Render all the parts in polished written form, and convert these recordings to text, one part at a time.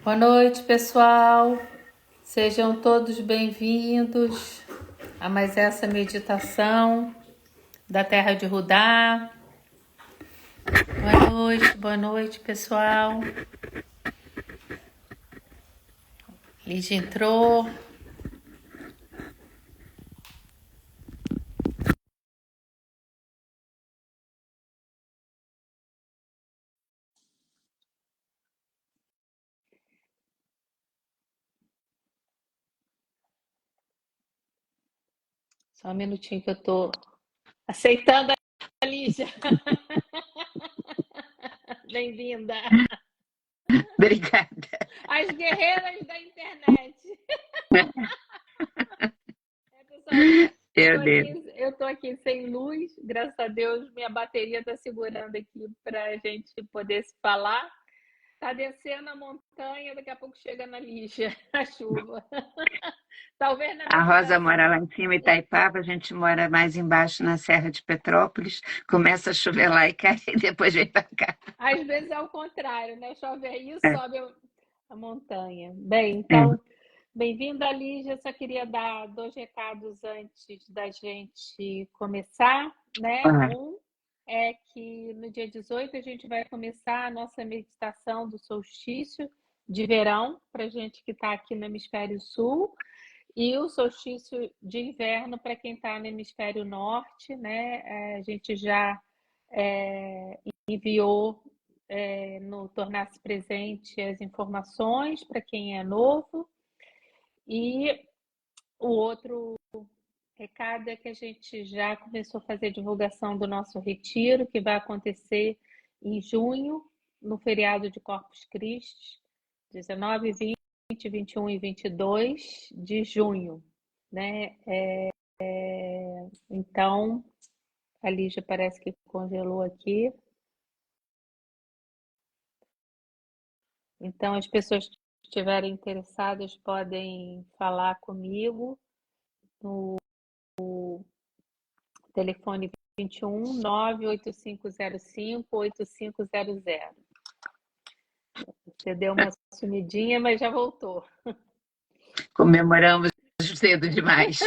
Boa noite, pessoal. Sejam todos bem-vindos a mais essa meditação da Terra de Judá. Boa noite, pessoal. Lígia entrou. Só um minutinho que eu tô aceitando a Lígia. Bem-vinda. Obrigada. As guerreiras da internet. Pessoal, eu tô aqui sem luz, graças a Deus minha bateria está segurando aqui para a gente poder se falar. Tá descendo a montanha, daqui a pouco chega na lixa, a chuva. Talvez na A Rosa meditação. mora lá em cima, em Itaipava, a gente mora mais embaixo na Serra de Petrópolis, começa a chover lá e cai, e depois vem para cá. Às vezes é o contrário, né? Chove aí e É, sobe a montanha. Bem, é. então, bem-vinda, Lígia. Só queria dar 2 recados antes da gente começar, né? Ah, Um é que no dia 18 a gente vai começar a nossa meditação do solstício de verão, para gente que está aqui no Hemisfério Sul, e o solstício de inverno para quem está no Hemisfério Norte, né? A gente já enviou no Tornar-se Presente as informações para quem é novo. E o outro recado é que a gente já começou a fazer divulgação do nosso retiro, que vai acontecer em junho, no feriado de Corpus Christi, 19, 20, 21 e 22 de junho, né? Então, a Lígia parece que congelou aqui. Então, as pessoas que estiverem interessadas podem falar comigo no telefone 21 98505 8500. Você deu uma sumidinha, mas já voltou. comemoramos cedo demais.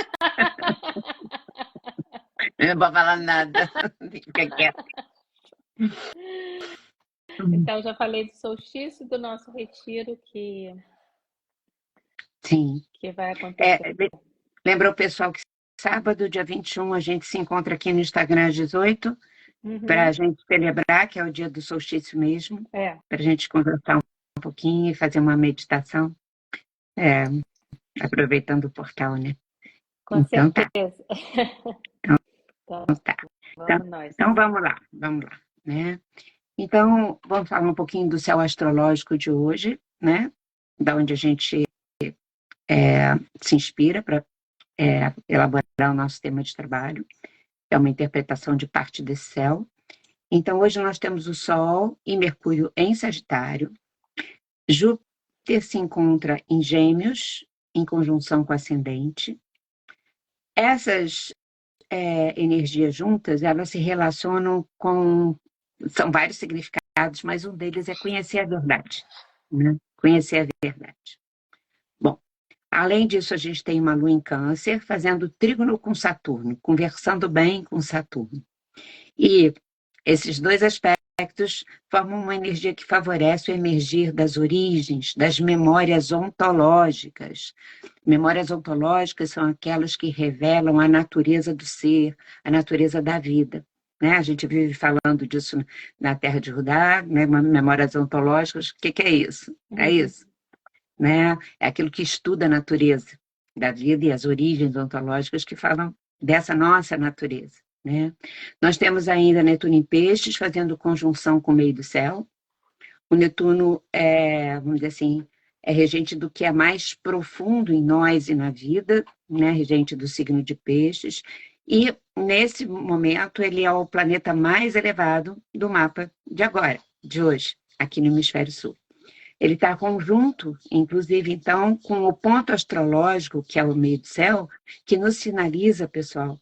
Não vou falar nada, fica quieto. Então, já falei do solstício do nosso retiro Sim. que vai acontecer. Lembra o pessoal que sábado, dia 21, a gente se encontra aqui no Instagram às 18, para a gente celebrar, que é o dia do solstício mesmo, para a gente conversar um pouquinho e fazer uma meditação, aproveitando o portal, né? Com Então tá. certeza. Tá. Vamos nós. Então vamos lá, né? Então, vamos falar um pouquinho do céu astrológico de hoje, né? Da onde a gente se inspira para elaborar o nosso tema de trabalho. É uma interpretação de parte desse céu. Então, hoje nós temos o Sol e Mercúrio em Sagitário. Júpiter se encontra em Gêmeos, em conjunção com o ascendente. Essas energias juntas, elas se relacionam com... São vários significados, mas um deles é conhecer a verdade, né? Conhecer a verdade. Bom, além disso, a gente tem uma lua em Câncer, fazendo trígono com Saturno, conversando bem com Saturno. E esses dois aspectos formam uma energia que favorece o emergir das origens, das memórias ontológicas. Memórias ontológicas são aquelas que revelam a natureza do ser, a natureza da vida. Né? A gente vive falando disso na Terra de Judá, né? Memórias ontológicas. O que é isso? É isso. Né? É aquilo que estuda a natureza da vida e as origens ontológicas que falam dessa nossa natureza. Né? Nós temos ainda Netuno em Peixes, fazendo conjunção com o meio do céu. O Netuno vamos dizer assim, é regente do que é mais profundo em nós e na vida, né? Regente do signo de Peixes. E, nesse momento, ele é o planeta mais elevado do mapa de agora, de hoje, aqui no Hemisfério Sul. Ele está conjunto, inclusive, então, com o ponto astrológico, que é o meio do céu, que nos sinaliza, pessoal,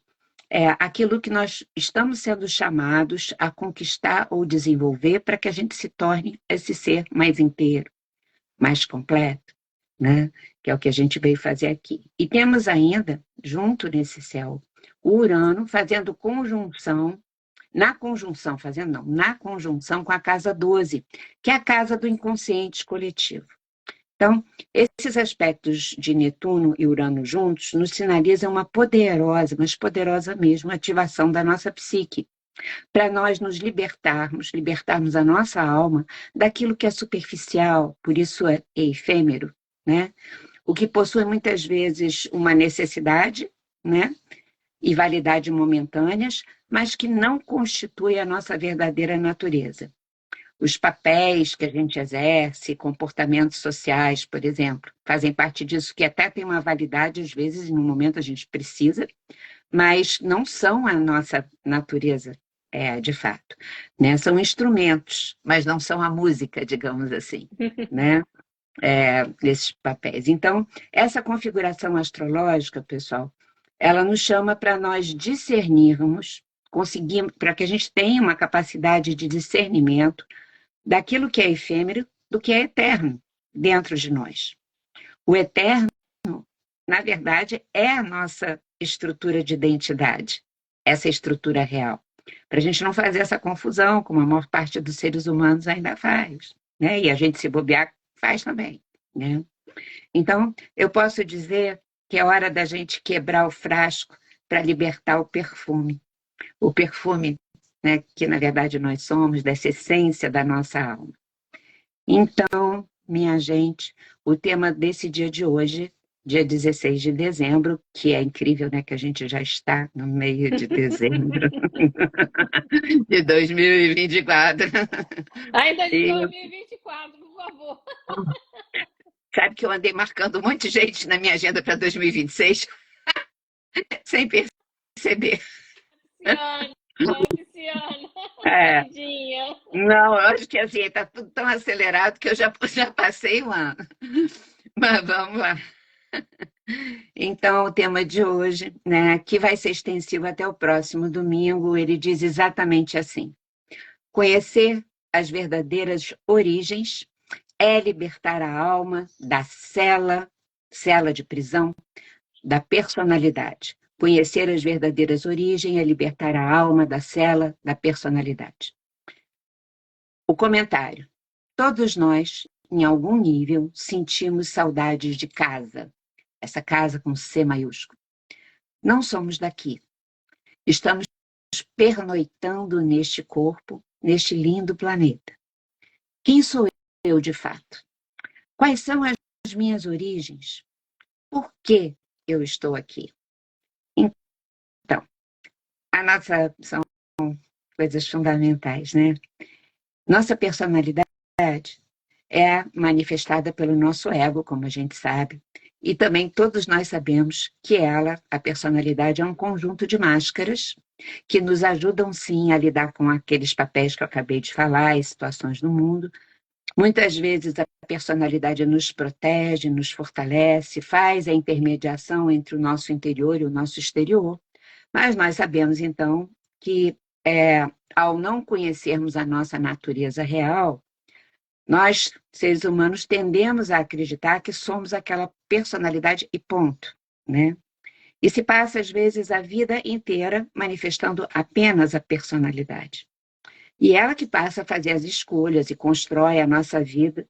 aquilo que nós estamos sendo chamados a conquistar ou desenvolver para que a gente se torne esse ser mais inteiro, mais completo, né? Que é o que a gente veio fazer aqui. E temos ainda, junto nesse céu, o Urano fazendo conjunção, na conjunção com a casa 12, que é a casa do inconsciente coletivo. Então, esses aspectos de Netuno e Urano juntos nos sinalizam uma poderosa, mas poderosa mesmo, ativação da nossa psique, para nós nos libertarmos a nossa alma daquilo que é superficial, por isso é efêmero, né? O que possui muitas vezes uma necessidade, né? E validade momentâneas, mas que não constitui a nossa verdadeira natureza. Os papéis que a gente exerce, comportamentos sociais, por exemplo, fazem parte disso, que até tem uma validade, às vezes, no momento a gente precisa, mas não são a nossa natureza, de fato. Né? São instrumentos, mas não são a música, digamos assim, né? Desses papéis. Então, essa configuração astrológica, pessoal, ela nos chama para nós discernirmos, para que a gente tenha uma capacidade de discernimento daquilo que é efêmero do que é eterno dentro de nós. O eterno, na verdade, é a nossa estrutura de identidade, essa estrutura real. Para a gente não fazer essa confusão, como a maior parte dos seres humanos ainda faz, né? E a gente se bobear faz também, né? Então, eu posso dizer que é hora da gente quebrar o frasco para libertar o perfume. O perfume, né, que na verdade nós somos, dessa essência da nossa alma. Então, minha gente, o tema desse dia de hoje, dia 16 de dezembro, que é incrível, né, que a gente já está no meio de dezembro de 2024. Ainda de E 2024, por favor. sabe que eu andei marcando um monte de gente na minha agenda para 2026, sem perceber. Luciana, É, tadinha. não, eu acho que assim, está tudo tão acelerado que eu já passei um ano. Mas vamos lá. Então, o tema de hoje, né, que vai ser extensivo até o próximo domingo, ele diz exatamente assim: conhecer as verdadeiras origens é libertar a alma da cela de prisão, da personalidade. Conhecer as verdadeiras origens é libertar a alma da cela da personalidade. O comentário: todos nós, em algum nível, sentimos saudades de casa. Essa casa com C maiúsculo. Não somos daqui. Estamos pernoitando neste corpo, neste lindo planeta. Quem sou eu, de fato? Quais são as minhas origens? Por que eu estou aqui? Então, são coisas fundamentais, né? Nossa personalidade é manifestada pelo nosso ego, como a gente sabe, e também todos nós sabemos que ela, a personalidade, é um conjunto de máscaras que nos ajudam, sim, a lidar com aqueles papéis que eu acabei de falar, e situações do mundo. Muitas vezes a personalidade nos protege, nos fortalece, faz a intermediação entre o nosso interior e o nosso exterior, mas nós sabemos, então, que ao não conhecermos a nossa natureza real, nós, seres humanos, tendemos a acreditar que somos aquela personalidade e ponto, né? E se passa, às vezes, a vida inteira manifestando apenas a personalidade. E ela que passa a fazer as escolhas e constrói a nossa vida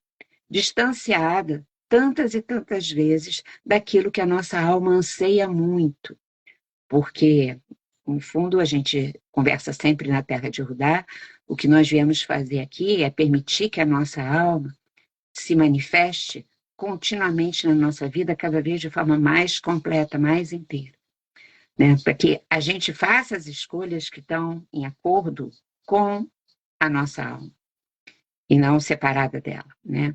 distanciada tantas e tantas vezes daquilo que a nossa alma anseia muito. Porque, no fundo, a gente conversa sempre na Terra de Rudá, o que nós viemos fazer aqui é permitir que a nossa alma se manifeste continuamente na nossa vida, cada vez de forma mais completa, mais inteira. Né? Para que a gente faça as escolhas que estão em acordo com a nossa alma, e não separada dela. Né?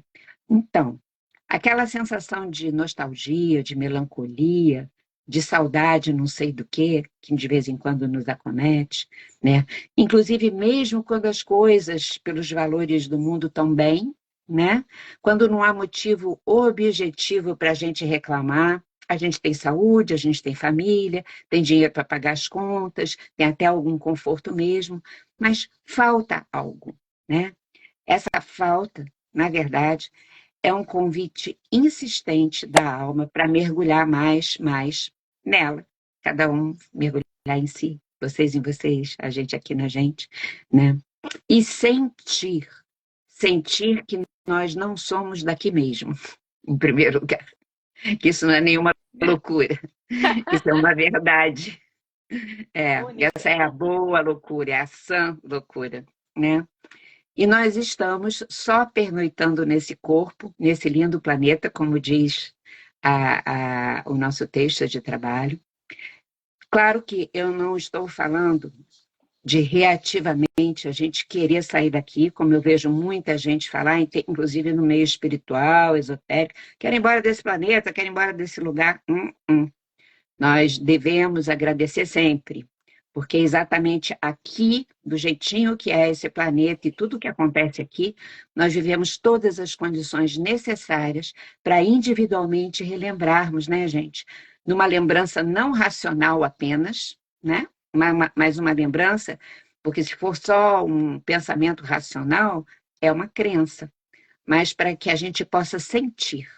Então, aquela sensação de nostalgia, de melancolia, de saudade não sei do que de vez em quando nos acomete, né? Inclusive mesmo quando as coisas, pelos valores do mundo, estão bem, né? Quando não há motivo objetivo para a gente reclamar, a gente tem saúde, a gente tem família, tem dinheiro para pagar as contas, tem até algum conforto mesmo, mas falta algo, né? Essa falta, na verdade, é um convite insistente da alma para mergulhar mais nela. Cada um mergulhar em si, vocês em vocês, a gente aqui na gente, né? E sentir que nós não somos daqui mesmo, em primeiro lugar. Que isso não é nenhuma loucura, isso é uma verdade. Essa é a boa loucura, é a sã loucura, né? E nós estamos só pernoitando nesse corpo, nesse lindo planeta, como diz o nosso texto de trabalho. Claro que eu não estou falando de reativamente a gente querer sair daqui, como eu vejo muita gente falar, inclusive no meio espiritual, esotérico, quero ir embora desse planeta, quero ir embora desse lugar. Nós devemos agradecer sempre, porque é exatamente aqui, do jeitinho que é esse planeta e tudo que acontece aqui, nós vivemos todas as condições necessárias para individualmente relembrarmos, né, gente? Numa lembrança não racional apenas, né? Mas uma lembrança, porque se for só um pensamento racional, é uma crença, mas para que a gente possa sentir,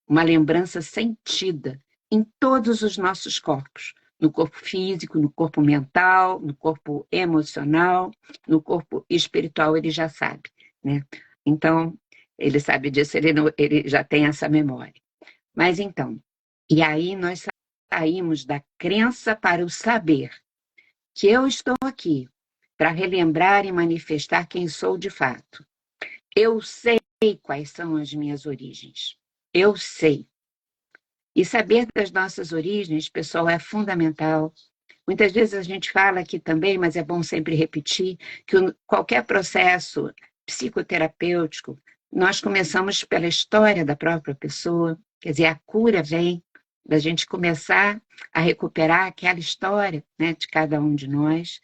uma lembrança sentida em todos os nossos corpos, no corpo físico, no corpo mental, no corpo emocional, no corpo espiritual, ele já sabe, né? Então, ele sabe disso, ele já tem essa memória. Mas então, e aí nós saímos da crença para o saber, que eu estou aqui para relembrar e manifestar quem sou de fato. Eu sei quais são as minhas origens. Eu sei. E saber das nossas origens, pessoal, é fundamental. Muitas vezes a gente fala aqui também, mas é bom sempre repetir, que qualquer processo psicoterapêutico, nós começamos pela história da própria pessoa, quer dizer, a cura vem da gente começar a recuperar aquela história, né, de cada um de nós.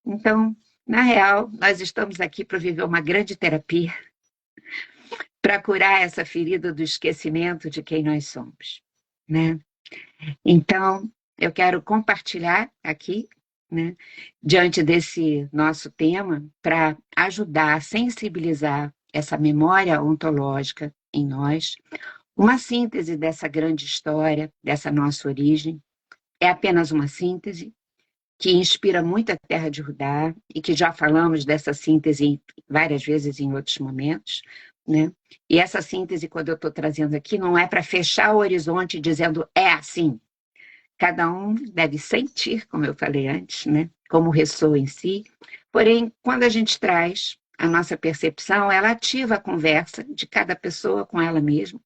Então, na real, nós estamos aqui para viver uma grande terapia, para curar essa ferida do esquecimento de quem nós somos, né? Então, eu quero compartilhar aqui, né, diante desse nosso tema, para ajudar a sensibilizar essa memória ontológica em nós, uma síntese dessa grande história, dessa nossa origem. É apenas uma síntese que inspira muito a Terra de Rudá e que já falamos dessa síntese várias vezes em outros momentos, né? E essa síntese, quando eu estou trazendo aqui, não é para fechar o horizonte dizendo é assim. Cada um deve sentir, como eu falei antes, né? Como ressoa em si. Porém, quando a gente traz a nossa percepção, ela ativa a conversa de cada pessoa com ela mesma,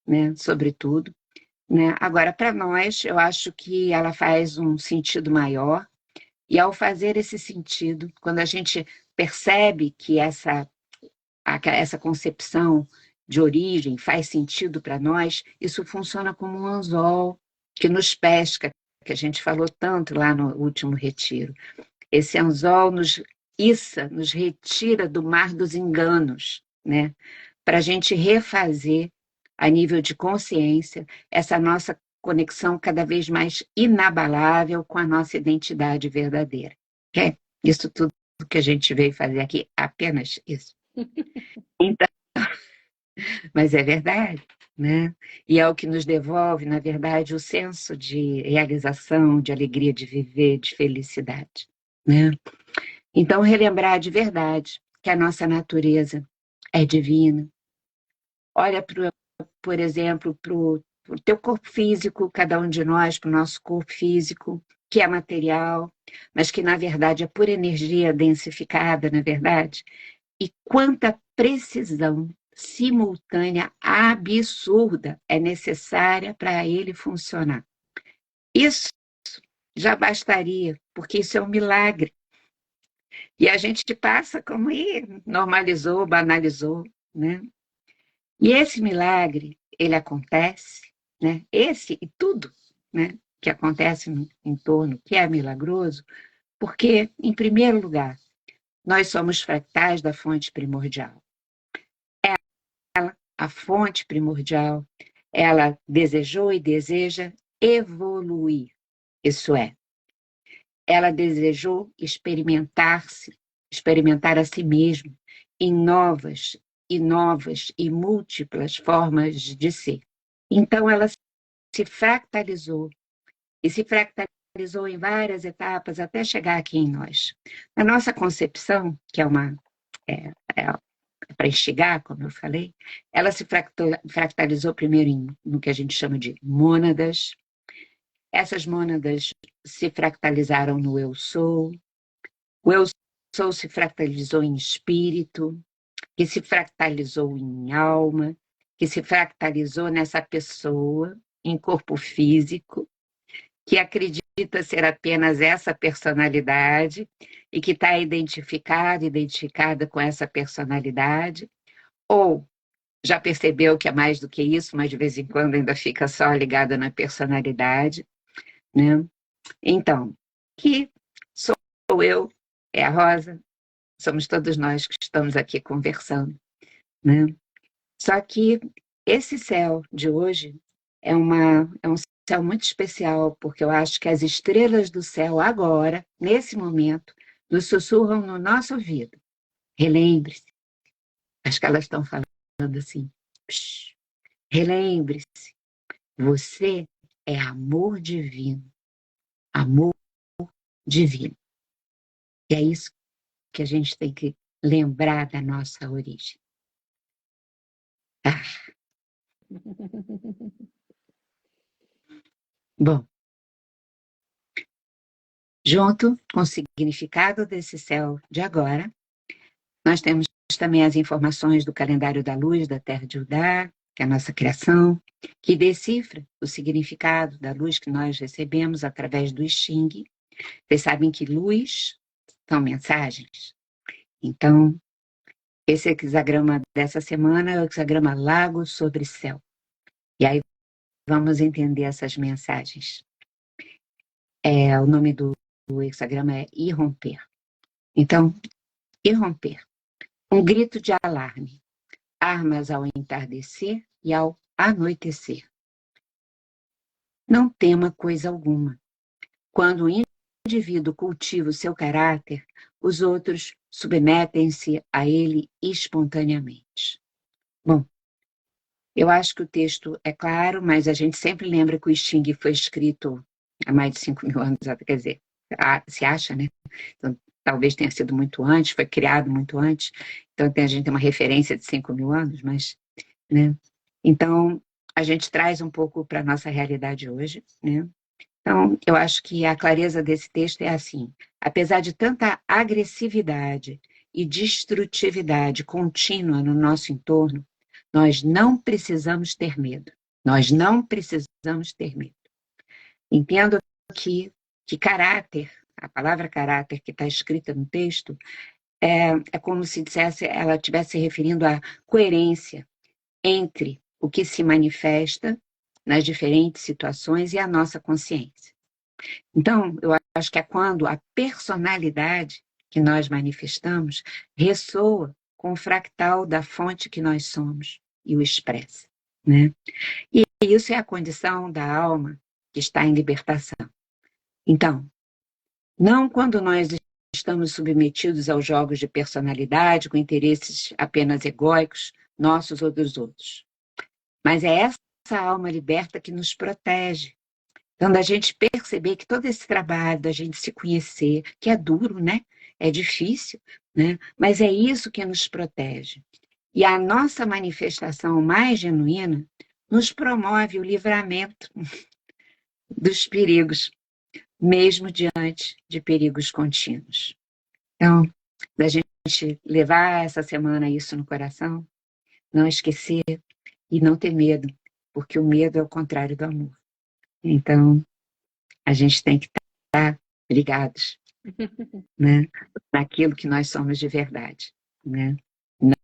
né? Sobretudo, né? Agora, para nós, eu acho que ela faz um sentido maior. E ao fazer esse sentido, quando a gente percebe que essa concepção de origem faz sentido para nós, isso funciona como um anzol que nos pesca, que a gente falou tanto lá no último retiro. Esse anzol nos issa, nos retira do mar dos enganos, né? Para a gente refazer, a nível de consciência, essa nossa conexão cada vez mais inabalável com a nossa identidade verdadeira. É isso tudo que a gente veio fazer aqui, apenas isso. Então, mas é verdade, né? E é o que nos devolve, na verdade, o senso de realização, de alegria de viver, de felicidade, né? Então, relembrar de verdade que a nossa natureza é divina. Olha, por exemplo, para o teu corpo físico, cada um de nós, para o nosso corpo físico, que é material, mas que, na verdade, é pura energia densificada, na verdade. E quanta precisão simultânea absurda é necessária para ele funcionar. Isso já bastaria, porque isso é um milagre. E a gente passa como normalizou, banalizou, né? E esse milagre, ele acontece, né? Esse e tudo, né, que acontece no entorno, que é milagroso, porque, em primeiro lugar, nós somos fractais da fonte primordial. A fonte primordial, ela desejou e deseja evoluir. Isso é, ela desejou experimentar-se, experimentar a si mesma em novas e novas e múltiplas formas de ser. Então, ela se fractalizou, e se fractalizou em várias etapas até chegar aqui em nós. Na nossa concepção, que é para instigar, como eu falei, ela se fractalizou primeiro no que a gente chama de mônadas. Essas mônadas se fractalizaram no eu sou. O eu sou se fractalizou em espírito, que se fractalizou em alma, que se fractalizou nessa pessoa, em corpo físico, que acredita ser apenas essa personalidade e que está identificada com essa personalidade, ou já percebeu que é mais do que isso, mas de vez em quando ainda fica só ligada na personalidade, né? Então, que sou eu, é a Rosa, somos todos nós que estamos aqui conversando, né? Só que esse céu de hoje é um céu muito especial, porque eu acho que as estrelas do céu agora, nesse momento, nos sussurram no nosso ouvido. Relembre-se. Acho que elas estão falando assim. Relembre-se. Você é amor divino. Amor divino. E é isso que a gente tem que lembrar da nossa origem. Ah. Bom, junto com o significado desse céu de agora, nós temos também as informações do calendário da luz da Terra de Judá, que é a nossa criação, que decifra o significado da luz que nós recebemos através do Xing. Vocês sabem que luz são mensagens. Então, esse hexagrama dessa semana é o hexagrama Lago sobre Céu. E aí vamos entender essas mensagens. O nome do hexagrama é irromper. Então, irromper. Um grito de alarme. Armas ao entardecer e ao anoitecer. Não tema coisa alguma. Quando o indivíduo cultiva o seu caráter, os outros submetem-se a ele espontaneamente. Bom, eu acho que o texto é claro, mas a gente sempre lembra que o Xing foi escrito há mais de 5.000 anos, quer dizer, se acha, né? Então, talvez tenha sido muito antes, foi criado muito antes, então a gente tem uma referência de 5.000 anos, mas, né? Então, a gente traz um pouco para a nossa realidade hoje, né? Então, eu acho que a clareza desse texto é assim: apesar de tanta agressividade e destrutividade contínua no nosso entorno, nós não precisamos ter medo. Nós não precisamos ter medo. Entendo que caráter, a palavra caráter que está escrita no texto, é como se ela estivesse se referindo à coerência entre o que se manifesta nas diferentes situações e a nossa consciência. Então, eu acho que é quando a personalidade que nós manifestamos ressoa com o fractal da fonte que nós somos e o expressa, né? E isso é a condição da alma que está em libertação. Então, não quando nós estamos submetidos aos jogos de personalidade, com interesses apenas egóicos, nossos ou dos outros. Mas é essa alma liberta que nos protege. Então, da gente perceber que todo esse trabalho, da gente se conhecer, que é duro, né? É difícil, né? Mas é isso que nos protege. E a nossa manifestação mais genuína nos promove o livramento dos perigos, mesmo diante de perigos contínuos. Então, da gente levar essa semana isso no coração, não esquecer e não ter medo, porque o medo é o contrário do amor. Então, a gente tem que estar ligados, né, naquilo que nós somos de verdade, né?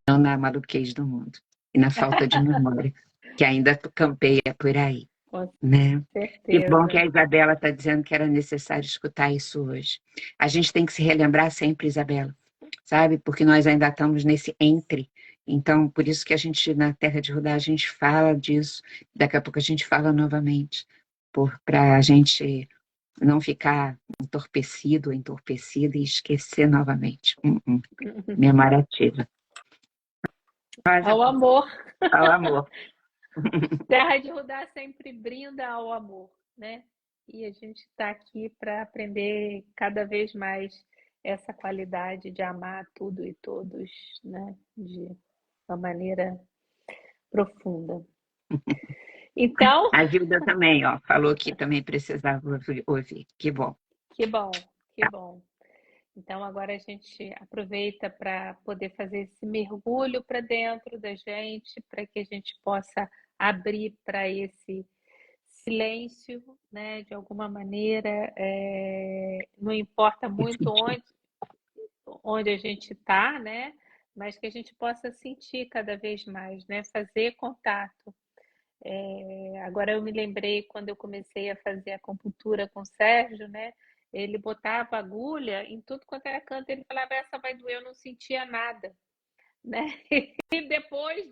Não na maluquez do mundo e na falta de memória, que ainda campeia por aí. Com Né? Que bom que certeza. a Isabela está dizendo que era necessário escutar isso hoje. A gente tem que se relembrar sempre, Isabela, sabe? Porque nós ainda estamos nesse entre. Então, por isso que a gente, na Terra de Judá, a gente fala disso. Daqui a pouco a gente fala novamente. Para a gente não ficar entorpecido, entorpecida e esquecer novamente. Memória ativa. Ao amor. Ao amor. Terra de Rudá sempre brinda ao amor, né? E a gente está aqui para aprender cada vez mais essa qualidade de amar tudo e todos, né? De uma maneira profunda. Então, A Gilda também, ó, falou que também precisava ouvir. Que bom. que bom, que bom. Então, agora a gente aproveita para poder fazer esse mergulho para dentro da gente, para que a gente possa abrir para esse silêncio, né? De alguma maneira, não importa muito onde a gente está, né? Mas que a gente possa sentir cada vez mais, né? Fazer contato. Agora eu me lembrei quando eu comecei a fazer acupuntura com o Sérgio, né? Ele botava agulha em tudo quanto era canto, ele falava, essa vai doer, eu não sentia nada, né? E depois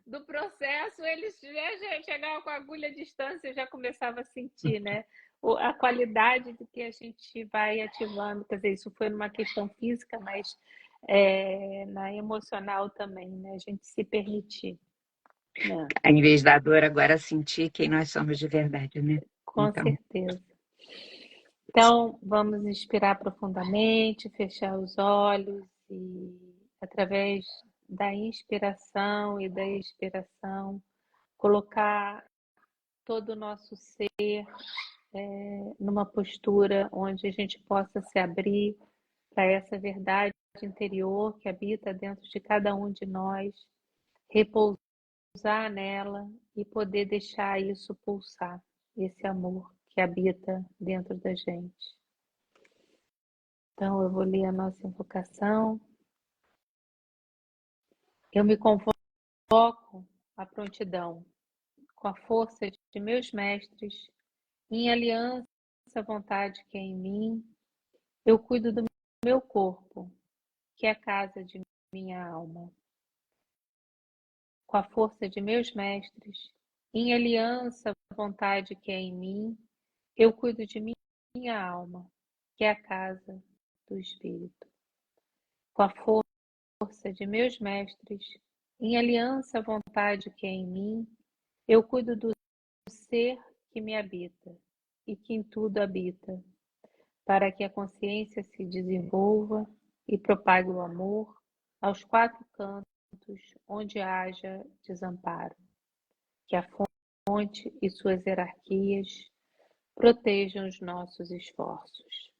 do processo, ele já chegava com a agulha à distância, eu já começava a sentir, né? A qualidade do que a gente vai ativando, quer dizer, isso foi numa questão física, mas na emocional também, né? A gente se permitir, né? Em vez da dor, agora sentir quem nós somos de verdade, né? Com Então, certeza. Então, vamos inspirar profundamente, fechar os olhos e, através da inspiração e da expiração, colocar todo o nosso ser numa postura onde a gente possa se abrir para essa verdade interior que habita dentro de cada um de nós, repousar nela e poder deixar isso pulsar, esse amor que habita dentro da gente. Então, eu vou ler a nossa invocação. Eu me convoco à prontidão, com a força de meus mestres, em aliança à vontade que é em mim, eu cuido do meu corpo, que é a casa de minha alma. Com a força de meus mestres, em aliança à vontade que é em mim, eu cuido de minha alma, que é a casa do Espírito. Com a força de meus mestres, em aliança à vontade que é em mim, eu cuido do ser que me habita e que em tudo habita, para que a consciência se desenvolva e propague o amor aos quatro cantos onde haja desamparo. Que a fonte e suas hierarquias protejam os nossos esforços.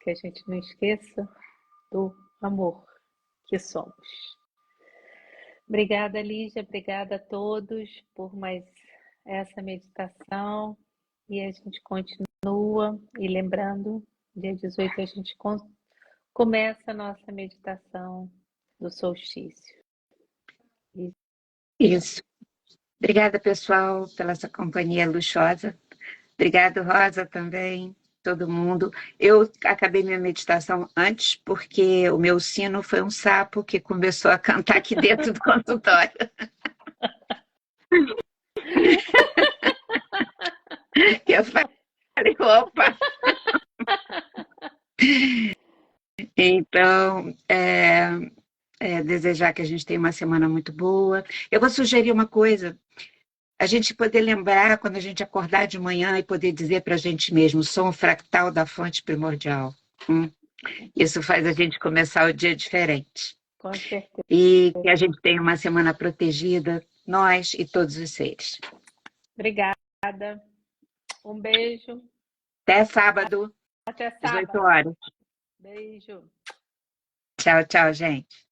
que a gente não esqueça do amor que somos. Obrigada, Lígia, obrigada a todos por mais essa meditação. E a gente continua. E lembrando, dia 18 a gente começa a nossa meditação do solstício. Isso. Obrigada, pessoal, pela essa companhia luxuosa. Obrigado, Rosa, também, todo mundo. Eu acabei minha meditação antes, porque o meu sino foi um sapo que começou a cantar aqui dentro do consultório. Eu falei, opa! Então, desejar que a gente tenha uma semana muito boa. Eu vou sugerir uma coisa, a gente poder lembrar, quando a gente acordar de manhã, e poder dizer para a gente mesmo, sou um fractal da fonte primordial. Isso faz a gente começar o dia diferente. Com certeza. E que a gente tenha uma semana protegida, nós e todos os seres. Obrigada. Um beijo. Até sábado. Até 18 sábado. horas. Beijo. Tchau, tchau, gente.